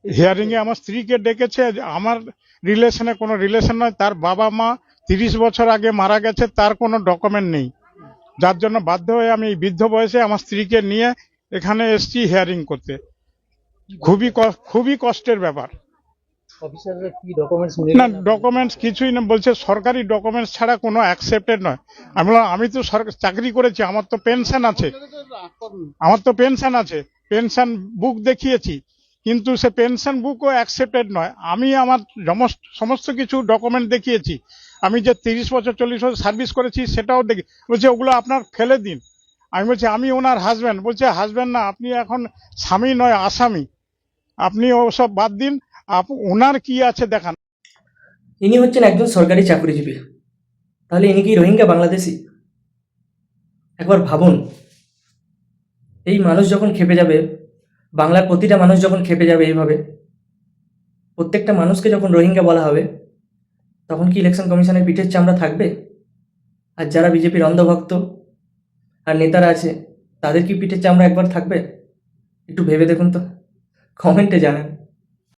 হিয়ারিংয়ে আমার স্ত্রীকে ডেকেছে, যে আমার রিলেশনে কোনো রিলেশন নয়, তার বাবা মা 30 বছর আগে মারা গেছে, তার কোনো ডকুমেন্ট নেই, যার জন্য বাধ্য হয়ে আমি এই বৃদ্ধ বয়সে আমার স্ত্রীকে নিয়ে এখানে এসেছি হিয়ারিং করতে। খুবই কষ্টের ব্যাপার। অফিসাররা কি ডকুমেন্টস না, ডকুমেন্টস কিছুই না, বলছে সরকারি ডকুমেন্টস ছাড়া কোনো অ্যাকসেপ্টেড নয়। আমি বললাম আমি তো সরকার চাকরি করেছি, আমার তো পেনশন আছে, পেনশন বুক দেখিয়েছি, কিন্তু সে পেনশন বুকও অ্যাকসেপ্টেড নয়। আমি আমার সমস্ত কিছু ডকুমেন্ট দেখিয়েছি, আমি যে 30 বছর 40 বছর সার্ভিস করেছি সেটাও দেখি। বলছে ওগুলো আপনার ফেলে দিন। আমি বলছি আমি ওনার হাজব্যান্ড। বলছে হাজব্যান্ড না, আপনি এখন স্বামী নয় আসামি, আপনি ওসব বাদ দিন, ওনার কি আছে দেখান। ইনি হচ্ছেন একজন সরকারি চাকরিজীবী, তাহলে ইনি কি রোহিঙ্গা বাংলাদেশি? একবার ভাবুন, এই মানুষ যখন খেপে যাবে, বাংলার প্রতিটা মানুষ যখন খেপে যাবে এইভাবে, প্রত্যেকটা মানুষকে যখন রোহিঙ্গা বলা হবে, তখন কি ইলেকশন কমিশনের পিঠের চামড়া থাকবে? আর যারা বিজেপির অন্ধভক্ত আর নেতারা আছে, তাদের কি পিঠের চামড়া একবার থাকবে? একটু ভেবে দেখুন তো, কমেন্টে জানান।